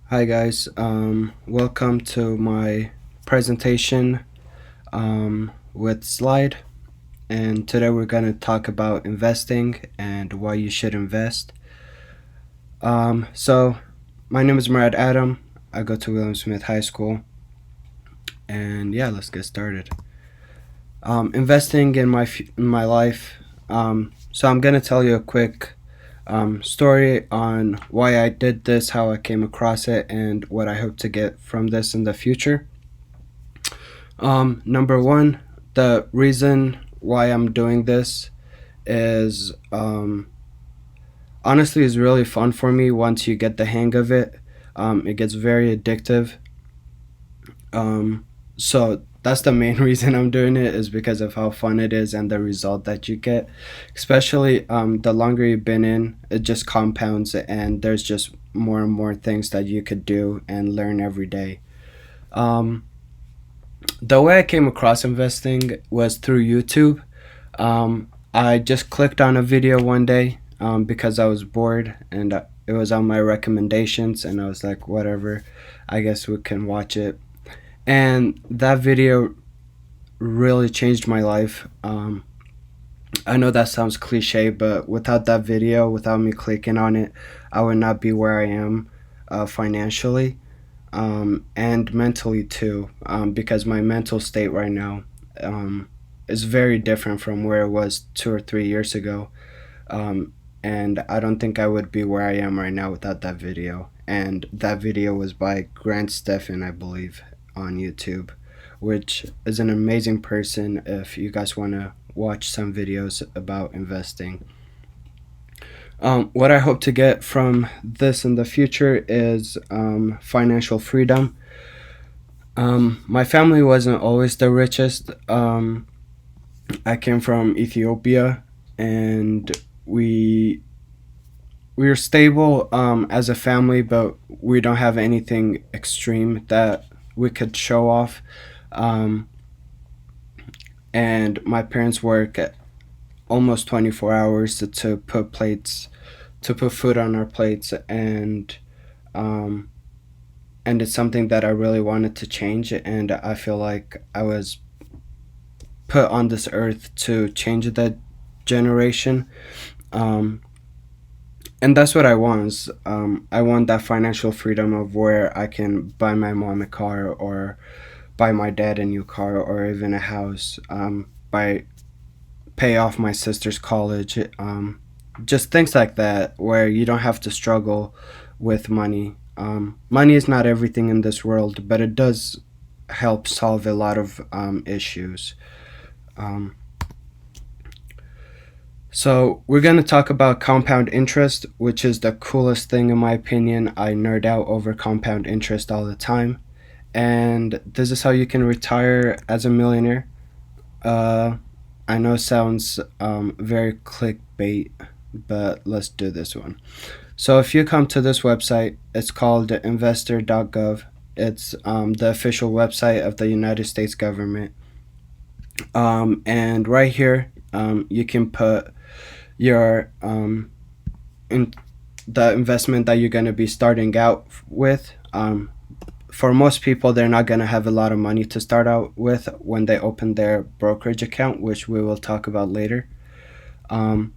Hi guys, welcome to my presentation with Slide, and today we're going to talk about investing and why you should invest. So my name is Murad Adam. I go to William Smith High School, and yeah, let's get started. Investing in my life. So I'm going to tell you a quick story on why I did this, how I came across it, and what I hope to get from this in the future. Number one, the reason why I'm doing this is honestly is really fun for me once you get the hang of it. It gets very addictive. So that's the main reason I'm doing it is because of how fun it is and the result that you get. Especially the longer you've been in, it just compounds and there's just more and more things that you could do and learn every day. Um, the way I came across investing was through YouTube. I just clicked on a video one day because I was bored and it was on my recommendations, and I was like, whatever, I guess we can watch it. And that video really changed my life. I know that sounds cliche, but without that video, without me clicking on it, I would not be where I am financially and mentally too, because my mental state right now um, is very different from where it was 2 or 3 years ago. Um, and I don't think I would be where I am right now without that video. And that video was by Grant Stephan, I believe, on YouTube, which is an amazing person if you guys want to watch some videos about investing. What I hope to get from this in the future is financial freedom. My family wasn't always the richest. I came from Ethiopia, and we we're stable as a family, but we don't have anything extreme that we could show off. Um, and my parents work almost 24 hours to put food on our plates, um, and it's something that I really wanted to change, and I feel like I was put on this earth to change that generation. Um, and that's what I want. I want that financial freedom of where I can buy my mom a car or buy my dad a new car or even a house. By pay off my sister's college. Just things like that where you don't have to struggle with money. Money is not everything in this world, but it does help solve a lot of issues. Um, so we're going to talk about compound interest, which is the coolest thing in my opinion. I nerd out over compound interest all the time. And this is how you can retire as a millionaire. Uh, I know it sounds very clickbait, but let's do this one. So if you come to this website, it's called investor.gov. It's the official website of the United States government. And right here, you can put your in the investment that you're going to be starting out with. For most people, they're not going to have a lot of money to start out with when they open their brokerage account, which we will talk about later. Um,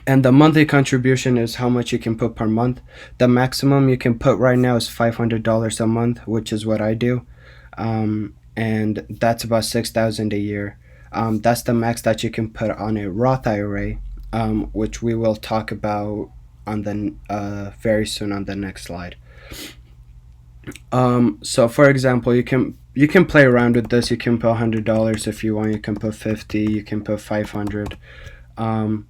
and the monthly contribution is how much you can put per month. The maximum you can put right now is $500 a month, which is what I do, and that's about 6,000 a year. That's the max that you can put on a Roth IRA, which we will talk about on the very soon on the next slide. So for example, you can play around with this. You can put $100 if you want. You can put 50. You can put 500.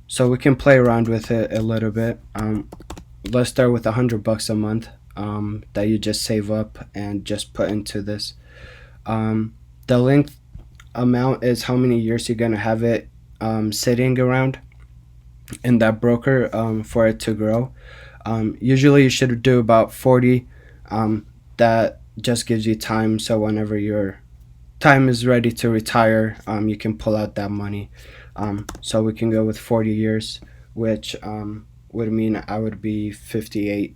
So we can play around with it a little bit. Let's start with $100 a month that you just save up and just put into this. The length amount is how many years you're gonna have it sitting around in that broker for it to grow. Usually you should do about 40. That just gives you time, so whenever your time is ready to retire, you can pull out that money. So we can go with 40 years, which would mean I would be 58.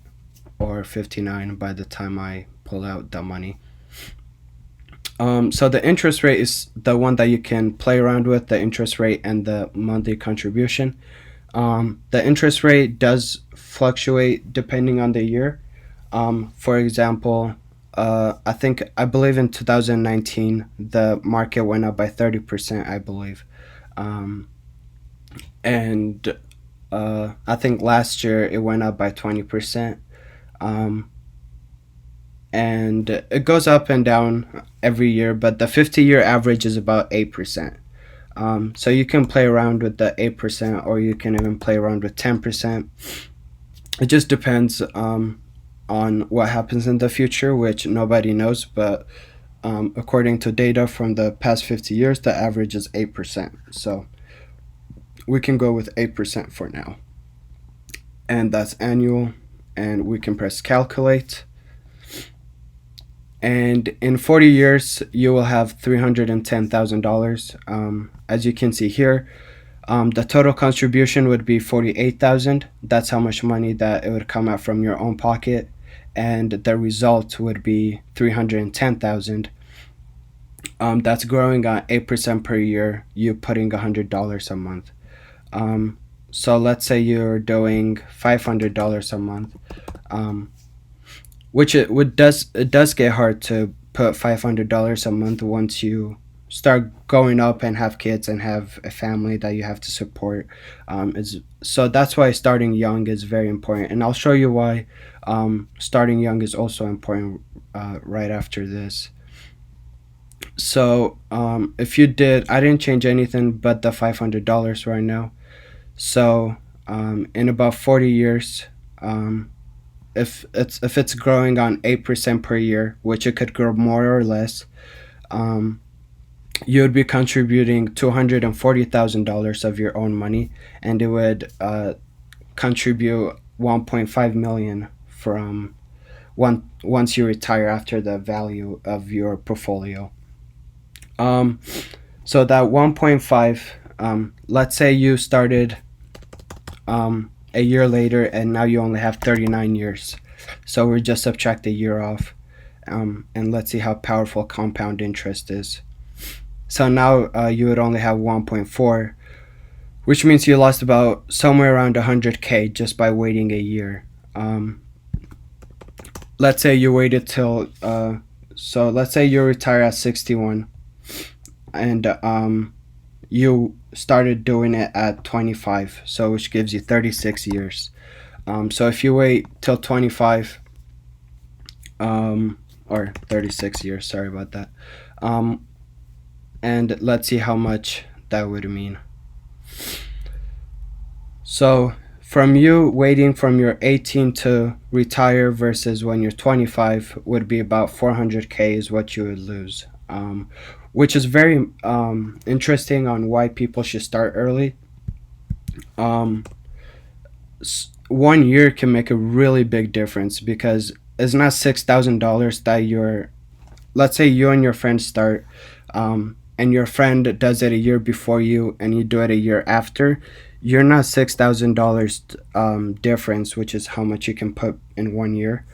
or 59 by the time I pull out the money. So the interest rate is the one that you can play around with, the interest rate and the monthly contribution. The interest rate does fluctuate depending on the year. For example, I believe in 2019 the market went up by 30%, I believe. Um, and I think last year it went up by 20%. Um, and it goes up and down every year, but the 50-year average is about 8%. So you can play around with the 8%, or you can even play around with 10%. It just depends on what happens in the future, which nobody knows, but according to data from the past 50 years, the average is 8%. So we can go with 8% for now. And that's annual. And we can press calculate. And in 40 years, you will have $310,000. As you can see here, the total contribution would be 48,000. That's how much money that it would come out from your own pocket, and the result would be 310,000. That's growing at 8% per year. You putting $100 a month. So let's say you're doing $500 a month, which it does get hard to put $500 a month once you start going up and have kids and have a family that you have to support. Is so that's why starting young is very important, and I'll show you why starting young is also important right after this. So if you did, I didn't change anything but the $500 right now. So in about 40 years, if it's growing on 8% per year, which it could grow more or less, um, you would be contributing $240,000 of your own money, and it would contribute 1.5 million from once you retire after the value of your portfolio. Um, so that 1.5, let's say you started a year later and now you only have 39 years. So we just subtract a year off, and let's see how powerful compound interest is. So now you would only have 1.4, which means you lost about somewhere around 100K just by waiting a year. Let's say you waited till, so let's say you retire at 61, and you started doing it at 25, so which gives you 36 years. So if you wait till 25, or 36 years, sorry about that. And let's see how much that would mean. So from you waiting from your 18 to retire versus when you're 25 would be about 400K is what you would lose. Which is very interesting on why people should start early. Um, 1 year can make a really big difference, because it's not $6,000 that you're. Let's say you and your friend start, and your friend does it a year before you, and you do it a year after. You're not $6,000 difference, which is how much you can put in 1 year.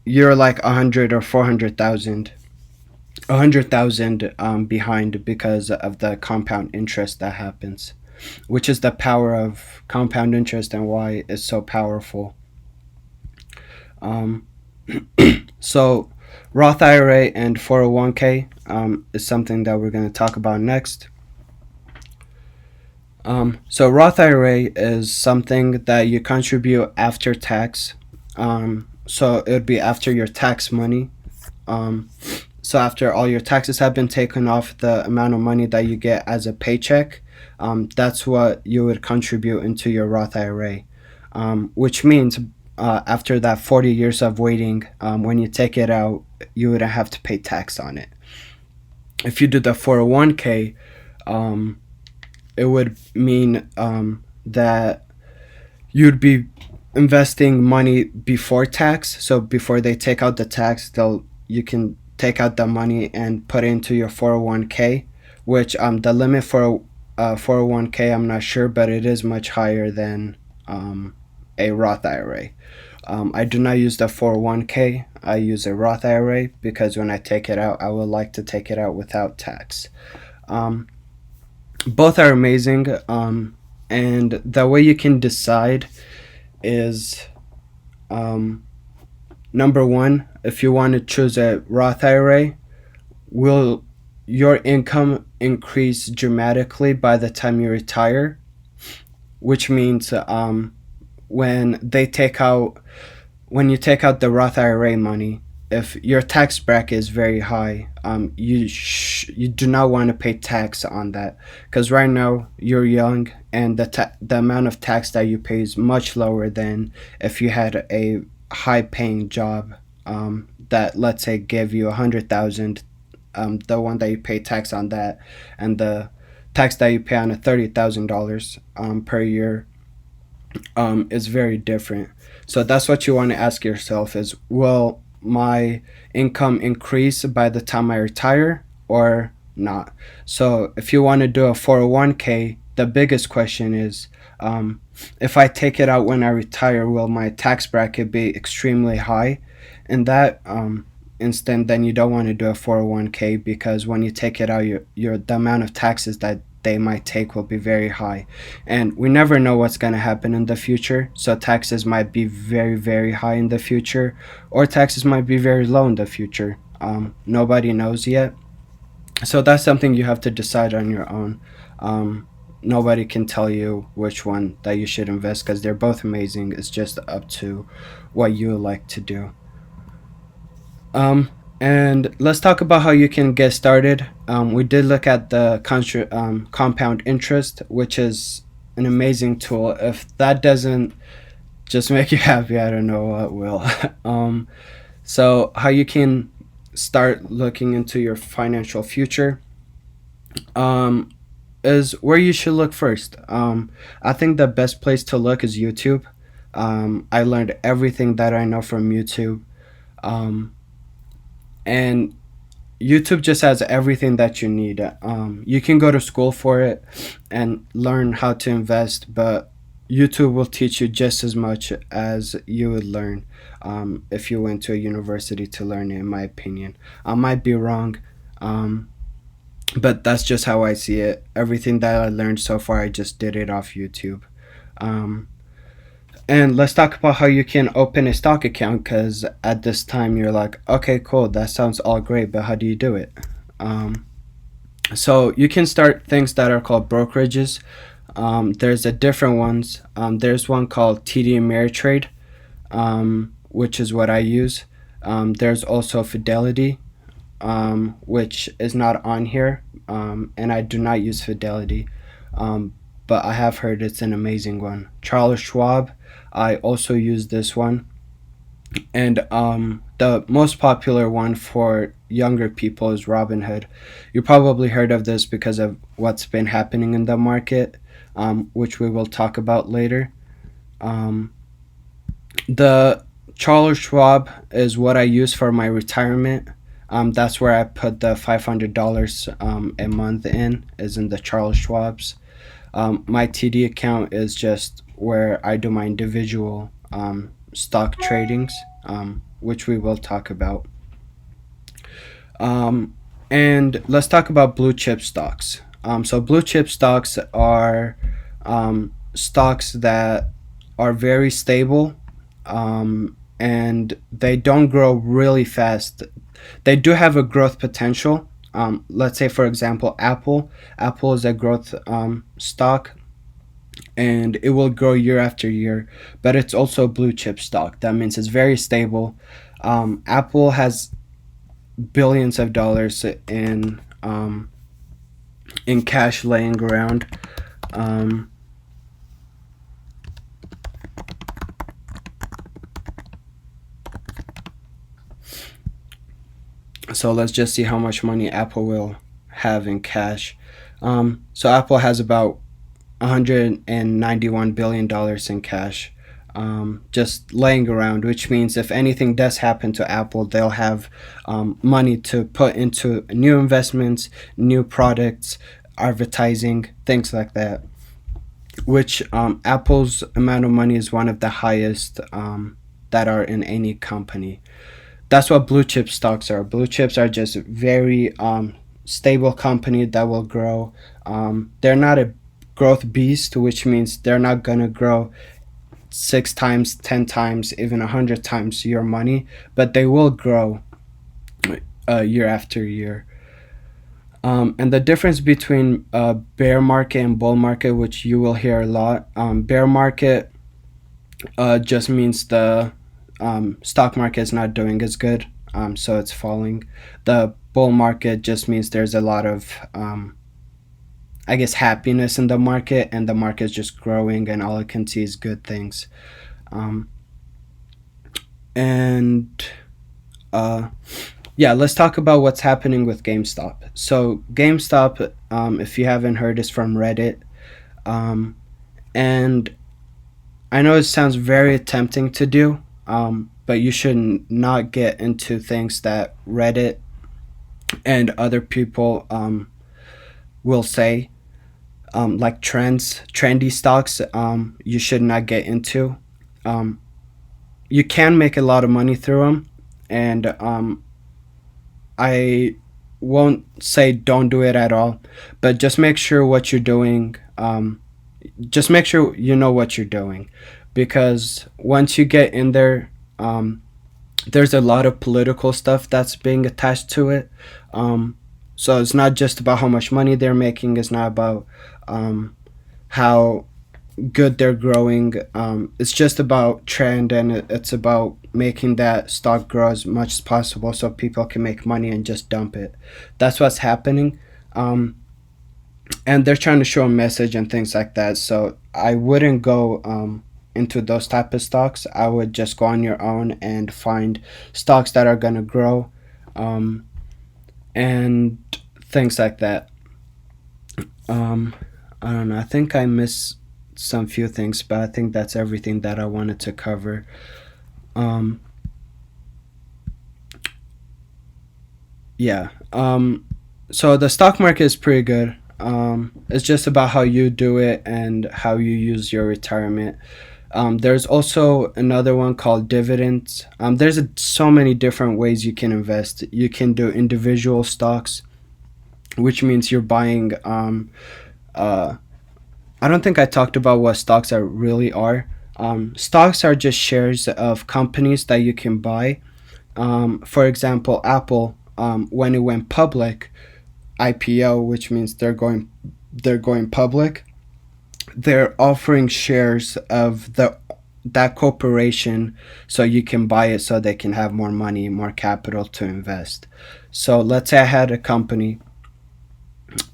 You're like 100 or 400,000 100,000 behind because of the compound interest that happens, which is the power of compound interest and why it's so powerful. Um, so, Roth IRA and 401k is something that we're going to talk about next. So, Roth IRA is something that you contribute after tax. So, it would be after your tax money. Um, so after all your taxes have been taken off, the amount of money that you get as a paycheck, that's what you would contribute into your Roth IRA, which means after that 40 years of waiting, when you take it out, you wouldn't have to pay tax on it. If you do the 401k, it would mean that you'd be investing money before tax. So before they take out the tax, you can take out the money and put it into your 401k, which the limit for 401k I'm not sure, but it is much higher than a Roth IRA. I do not use the 401k. I use a Roth IRA because when I take it out, I would like to take it out without tax. Um, Both are amazing, and the way you can decide is, um, number one, if you want to choose a Roth IRA, will your income increase dramatically by the time you retire? Which means, when they take out when you take out the Roth IRA money, if your tax bracket is very high, you do not want to pay tax on that, because right now you're young and the amount of tax that you pay is much lower than if you had a high paying job, that, let's say, give you 100,000, the one that you pay tax on that, and the tax that you pay on a $30,000 per year, is very different. So that's what you want to ask yourself is, will my income increase by the time I retire or not? So if you want to do a 401k, the biggest question is, if I take it out when I retire, will my tax bracket be extremely high? In that instant, then you don't want to do a 401k, because when you take it out, the amount of taxes that they might take will be very high, and we never know what's going to happen in the future. So taxes might be very, very high in the future, or taxes might be very low in the future. Nobody knows yet, so that's something you have to decide on your own. Nobody can tell you which one that you should invest, because they're both amazing. It's just up to what you like to do. Um, and let's talk about how you can get started. We did look at the compound interest, which is an amazing tool. If that doesn't just make you happy, I don't know what will. So, how you can start looking into your financial future, um, is where you should look first. I think the best place to look is YouTube. I learned everything that I know from YouTube. Um, and YouTube just has everything that you need. You can go to school for it and learn how to invest, but YouTube will teach you just as much as you would learn, if you went to a university to learn it, in my opinion. I might be wrong, um, but that's just how I see it. Everything that I learned so far, I just did it off YouTube. Um, and let's talk about how you can open a stock account, because at this time you're like, okay, cool, that sounds all great, but how do you do it? Um, so you can start things that are called brokerages. There's a different ones. There's one called TD Ameritrade, which is what I use. There's also Fidelity, which is not on here, and I do not use Fidelity, um, but I have heard it's an amazing one. Charles Schwab, I also use this one, and the most popular one for younger people is Robinhood. You probably heard of this because of what's been happening in the market, which we will talk about later. Um, the Charles Schwab is what I use for my retirement. That's where I put the $500 a month in, is in the Charles Schwab's. My TD account is just where I do my individual stock tradings, which we will talk about. Um, and let's talk about blue chip stocks. So, blue chip stocks are stocks that are very stable, and they don't grow really fast. They do have a growth potential. Let's say, for example, Apple. Apple is a growth stock, and it will grow year after year, but it's also a blue chip stock. That means it's very stable. Apple has billions of dollars in cash laying around. Um, so let's just see how much money Apple will have in cash. So Apple has about $191 billion in cash, just laying around, which means if anything does happen to Apple, they'll have money to put into new investments, new products, advertising, things like that. Which Apple's amount of money is one of the highest. that are in any company. That's what blue chip stocks are. Blue chips are just very stable company that will grow. They're not a growth beast, which means they're not gonna grow 6 times, 10 times, even 100 times your money, but they will grow year after year. And the difference between bear market and bull market, which you will hear a lot, bear market just means the stock market is not doing as good, so it's falling. The bull market just means there's a lot of, I guess, happiness in the market, and the market is just growing, and all I can see is good things. Um, and uh, yeah, let's talk about what's happening with GameStop. So GameStop, if you haven't heard, is from Reddit, um, and I know it sounds very tempting to do, but you should not get into things that Reddit and other people will say, like trendy stocks. You should not get into. Um, you can make a lot of money through them, and I won't say don't do it at all, but just make sure what you're doing. Just make sure you know what you're doing, because once you get in there, there's a lot of political stuff that's being attached to it. Um, so it's not just about how much money they're making. It's not about um, how good they're growing. It's just about trend, and it's about making that stock grow as much as possible so people can make money and just dump it. That's what's happening. Um, and they're trying to show a message and things like that. So I wouldn't go into those type of stocks. I would just go on your own and find stocks that are gonna grow, um, and things like that. Um, I don't know. I think I missed some few things, but I think that's everything that I wanted to cover. Um, yeah. So the stock market is pretty good. It's just about how you do it and how you use your retirement. There's also another one called dividends. There's so many different ways you can invest. You can do individual stocks, which means you're buying. Uh, I don't think I talked about what stocks are really are. Stocks are just shares of companies that you can buy. For example, Apple, when it went public, IPO, which means they're going public. They're offering shares of the that corporation so you can buy it so they can have more money, more capital to invest. So let's say I had a company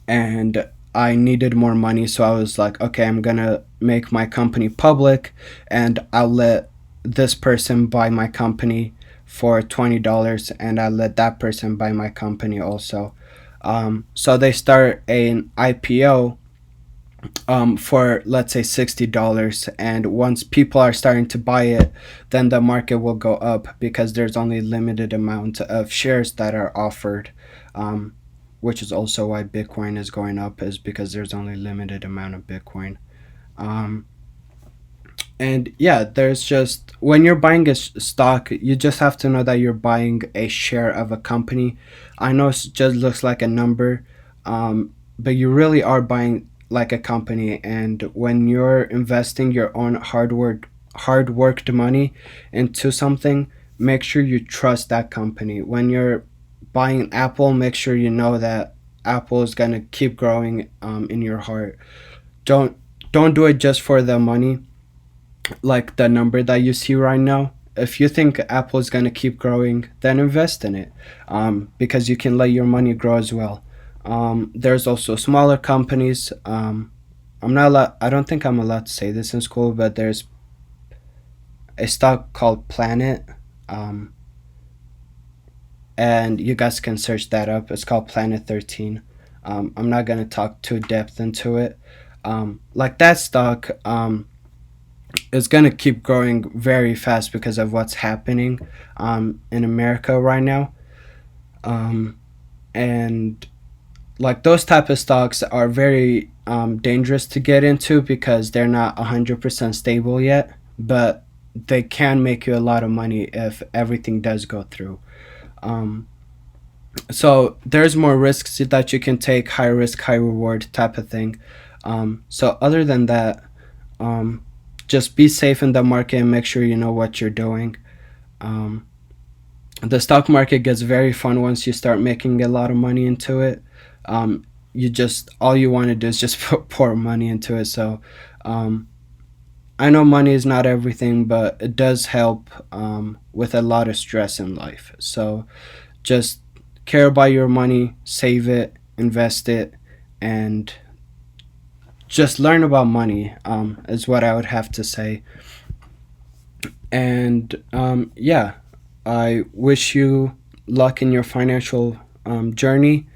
and I needed more money, so I was like, okay, I'm gonna make my company public, and I'll let this person buy my company for $20, and I'll let that person buy my company also. So they start an IPO for, let's say, $60, and once people are starting to buy it, then the market will go up because there's only limited amount of shares that are offered. um, which is also why Bitcoin is going up, is because there's only limited amount of Bitcoin. um, and yeah, there's just, when you're buying a stock, you just have to know that you're buying a share of a company. I know it just looks like a number, but you really are buying like a company. And when you're investing your own hard worked money into something, make sure you trust that company. When you're buying Apple, make sure you know that Apple is gonna keep growing, in your heart. Don't don't do it just for the money, like the number that you see right now. If you think Apple is going to keep growing, then invest in it, because you can let your money grow as well. There's also smaller companies. I don't think I'm allowed to say this in school, but there's a stock called Planet, um, and you guys can search that up. It's called Planet 13. I'm not going to talk too depth into it. Like that stock, is going to keep growing very fast because of what's happening in America right now. Um, and like those type of stocks are very dangerous to get into because they're not 100% stable yet. But they can make you a lot of money if everything does go through. Um, so there's more risks that you can take, high risk, high reward type of thing. So other than that, um, just be safe in the market and make sure you know what you're doing. Um, the stock market gets very fun once you start making a lot of money into it. You just all you want to do is just pour money into it. So um, I know money is not everything, but it does help with a lot of stress in life. So just care about your money, save it, invest it, and just learn about money, is what I would have to say. And yeah, I wish you luck in your financial journey.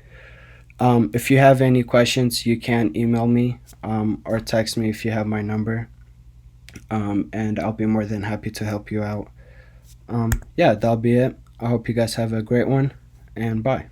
If you have any questions, you can email me or text me if you have my number, and I'll be more than happy to help you out. Yeah, that'll be it. I hope you guys have a great one, and bye.